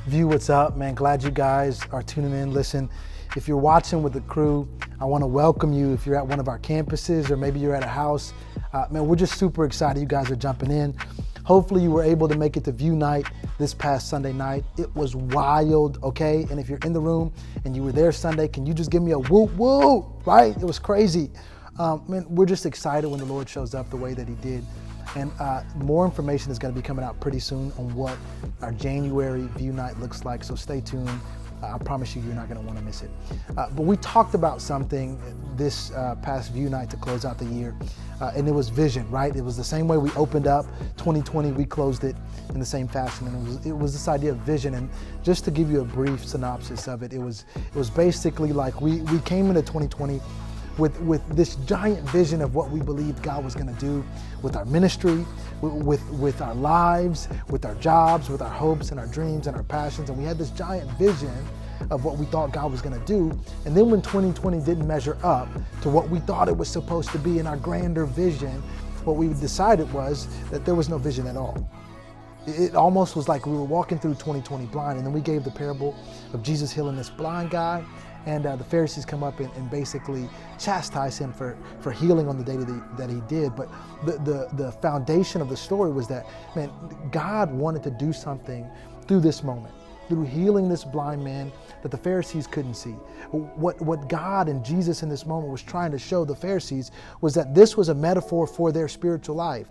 View, what's up, man? Glad you guys are tuning in. Listen, if you're watching with the crew, I want to welcome you. If you're at one of our campuses or maybe you're at a house, man, we're just super excited you guys are jumping in. Hopefully you were able to make it to View Night this past Sunday night. It was wild, okay? And if you're in the room and you were there Sunday, can you just give me a whoop, whoop, right? It was crazy. Man, we're just excited when the Lord shows up the way that he did. And more information is going to be coming out pretty soon on what our January View Night looks like. So stay tuned. I promise you, you're not going to want to miss it. But we talked about something this past View Night to close out the year. And it was vision, right? It was the same way we opened up 2020, we closed it in the same fashion. And it was this idea of vision. And just to give you a brief synopsis of it, it was basically like we came into 2020 with this giant vision of what we believed God was going to do with our ministry, with our lives, with our jobs, with our hopes and our dreams and our passions. And we had this giant vision of what we thought God was going to do. And then when 2020 didn't measure up to what we thought it was supposed to be in our grander vision, what we decided was that there was no vision at all. It almost was like we were walking through 2020 blind. And then we gave the parable of Jesus healing this blind guy. And the Pharisees come up and basically chastise him for healing on the day that he did. But the foundation of the story was that, man, God wanted to do something through this moment, through healing this blind man that the Pharisees couldn't see. What God and Jesus in this moment was trying to show the Pharisees was that this was a metaphor for their spiritual life.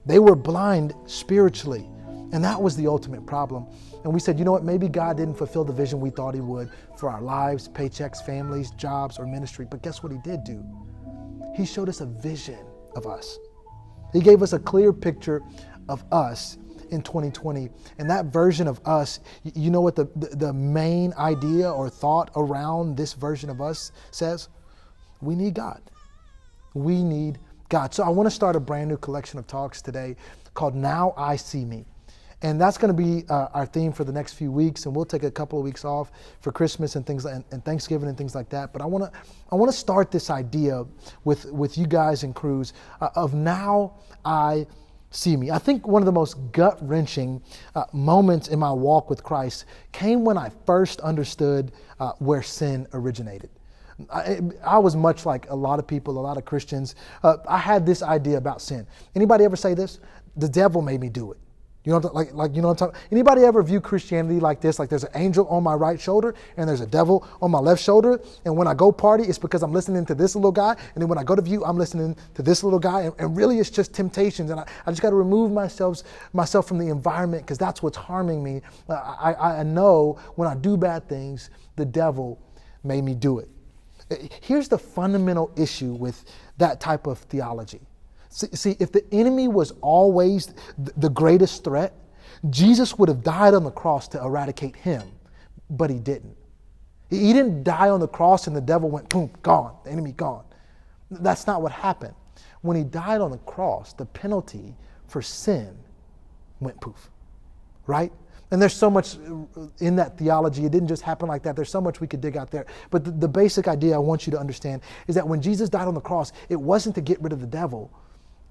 They were blind spiritually. And that was the ultimate problem. And we said, you know what, maybe God didn't fulfill the vision we thought he would for our lives, paychecks, families, jobs, or ministry. But guess what he did do? He showed us a vision of us. He gave us a clear picture of us in 2020. And that version of us, you know what the main idea or thought around this version of us says? We need God. We need God. So I want to start a brand new collection of talks today called Now I See Me. And that's going to be our theme for the next few weeks, and we'll take a couple of weeks off for Christmas and things and Thanksgiving and things like that. But I want to start this idea with you guys and crews of Now I See Me. I think one of the most gut-wrenching moments in my walk with Christ came when I first understood where sin originated. I was much like a lot of people, a lot of Christians. I had this idea about sin. Anybody ever say this? The devil made me do it. You know, you know what I'm talking. Anybody ever view Christianity like this? Like there's an angel on my right shoulder and there's a devil on my left shoulder. And when I go party, it's because I'm listening to this little guy. And then when I go to View, I'm listening to this little guy. And really, it's just temptations. And I just got to remove myself from the environment because that's what's harming me. I know when I do bad things, the devil made me do it. Here's the fundamental issue with that type of theology. See, if the enemy was always the greatest threat, Jesus would have died on the cross to eradicate him, but he didn't. He didn't die on the cross and the devil went, boom, gone, the enemy gone. That's not what happened. When he died on the cross, the penalty for sin went poof, right? And there's so much in that theology. It didn't just happen like that. There's so much we could dig out there. But the basic idea I want you to understand is that when Jesus died on the cross, it wasn't to get rid of the devil.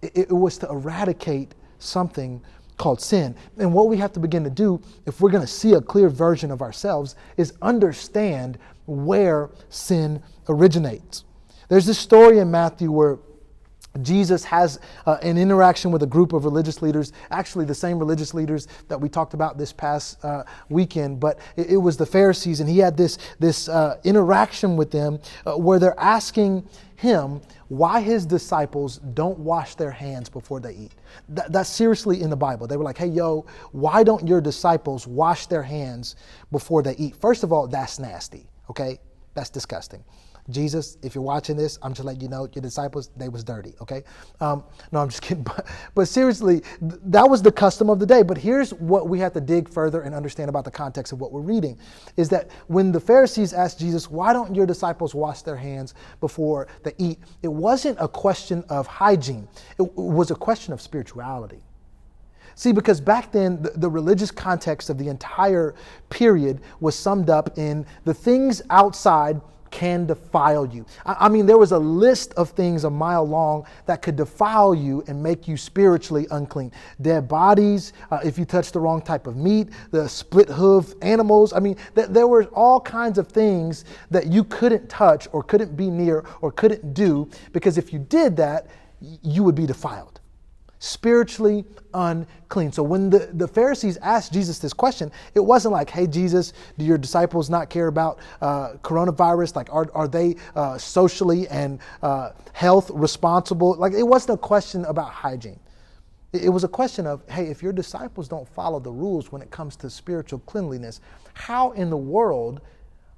It was to eradicate something called sin. And what we have to begin to do, if we're going to see a clear version of ourselves, is understand where sin originates. There's this story in Matthew where Jesus has an interaction with a group of religious leaders, actually the same religious leaders that we talked about this past weekend, but it was the Pharisees, and he had this interaction with them where they're asking him why his disciples don't wash their hands before they eat. That's seriously in the Bible. They were like, hey, why don't your disciples wash their hands before they eat? First of all, that's nasty, okay? That's disgusting. Jesus, if you're watching this, I'm just letting you know, your disciples, they was dirty, okay? No, I'm just kidding. But seriously, that was the custom of the day. But here's what we have to dig further and understand about the context of what we're reading, is that when the Pharisees asked Jesus, why don't your disciples wash their hands before they eat? It wasn't a question of hygiene. It was a question of spirituality. See, because back then, the religious context of the entire period was summed up in the things outside can defile you. I mean, there was a list of things a mile long that could defile you and make you spiritually unclean. Dead bodies, if you touch the wrong type of meat, the split hoof animals. I mean, there were all kinds of things that you couldn't touch or couldn't be near or couldn't do, because if you did that, you would be defiled. Spiritually unclean. So when the Pharisees asked Jesus this question, it wasn't like, hey, Jesus, do your disciples not care about coronavirus? Like, are they socially and health responsible? Like, it wasn't a question about hygiene. It was a question of, hey, if your disciples don't follow the rules when it comes to spiritual cleanliness, how in the world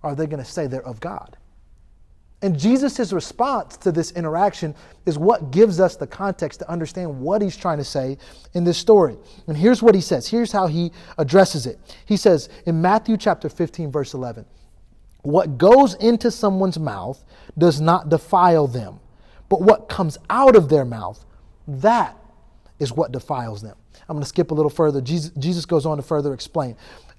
are they going to say they're of God? And Jesus' response to this interaction is what gives us the context to understand what he's trying to say in this story. And here's what he says. Here's how he addresses it. He says in Matthew chapter 15, verse 11, what goes into someone's mouth does not defile them, but what comes out of their mouth, that is what defiles them. I'm going to skip a little further. Jesus goes on to further explain.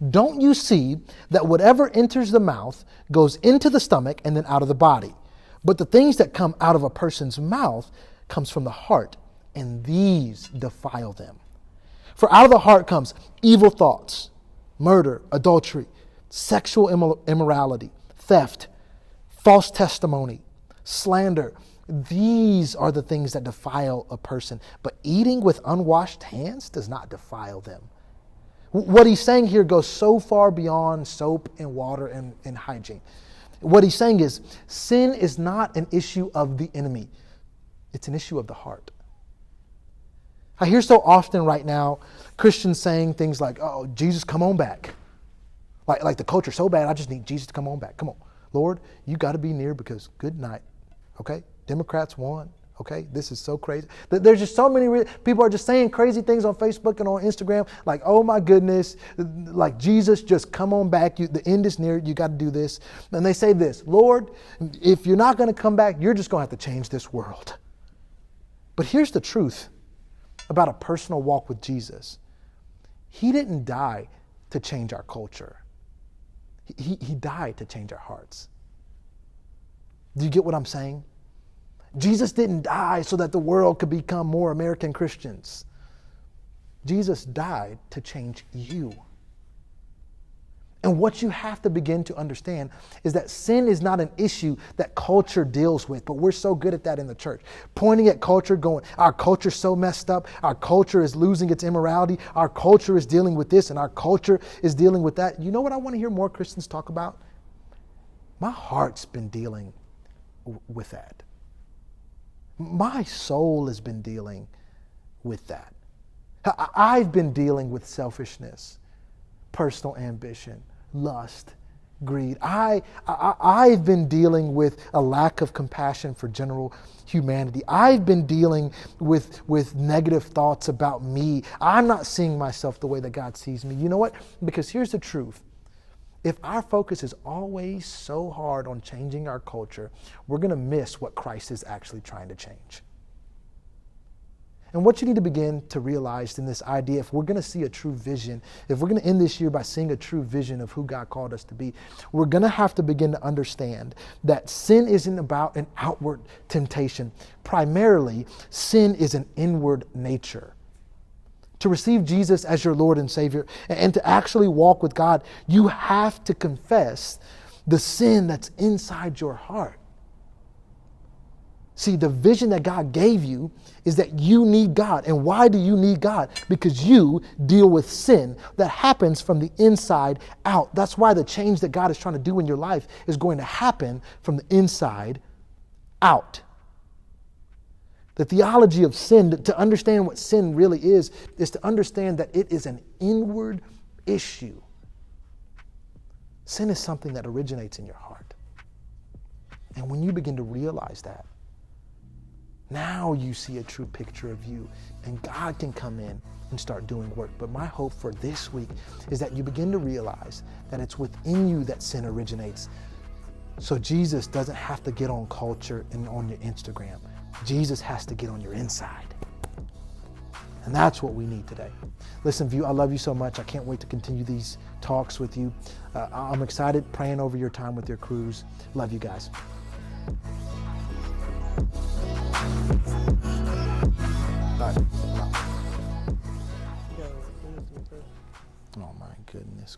Don't you see that whatever enters the mouth goes into the stomach and then out of the body? But the things that come out of a person's mouth comes from the heart, and these defile them. For out of the heart comes evil thoughts, murder, adultery, sexual immorality, theft, false testimony, slander. These are the things that defile a person. But eating with unwashed hands does not defile them. What he's saying here goes so far beyond soap and water and hygiene. What he's saying is sin is not an issue of the enemy. It's an issue of the heart. I hear so often right now Christians saying things like, oh, Jesus, come on back. Like the culture's so bad, I just need Jesus to come on back. Come on. Lord, you got to be near because good night. Okay? Democrats won. Okay, this is so crazy. There's just so many people are just saying crazy things on Facebook and on Instagram, like, oh my goodness, like Jesus, just come on back. The end is near. You got to do this. And they say this, Lord, if you're not going to come back, you're just going to have to change this world. But here's the truth about a personal walk with Jesus. He didn't die to change our culture. He died to change our hearts. Do you get what I'm saying? Jesus didn't die so that the world could become more American Christians. Jesus died to change you. And what you have to begin to understand is that sin is not an issue that culture deals with, but we're so good at that in the church. Pointing at culture, going, our culture's so messed up, our culture is losing its immorality, our culture is dealing with this, and our culture is dealing with that. You know what I want to hear more Christians talk about? My heart's been dealing with that. My soul has been dealing with that. I've been dealing with selfishness, personal ambition, lust, greed. I've been dealing with a lack of compassion for general humanity. I've been dealing with negative thoughts about me. I'm not seeing myself the way that God sees me. You know what? Because here's the truth. If our focus is always so hard on changing our culture, we're going to miss what Christ is actually trying to change. And what you need to begin to realize in this idea, if we're going to see a true vision, if we're going to end this year by seeing a true vision of who God called us to be, we're going to have to begin to understand that sin isn't about an outward temptation. Primarily, sin is an inward nature. To receive Jesus as your Lord and Savior and to actually walk with God, you have to confess the sin that's inside your heart. See, the vision that God gave you is that you need God. And why do you need God? Because you deal with sin that happens from the inside out. That's why the change that God is trying to do in your life is going to happen from the inside out. The theology of sin, to understand what sin really is to understand that it is an inward issue. Sin is something that originates in your heart. And when you begin to realize that, now you see a true picture of you, and God can come in and start doing work. But my hope for this week is that you begin to realize that it's within you that sin originates. So Jesus doesn't have to get on culture and on your Instagram. Jesus has to get on your inside. And that's what we need today. Listen, View, I love you so much. I can't wait to continue these talks with you. I'm excited praying over your time with your crews. Love you guys. All right. Oh my goodness.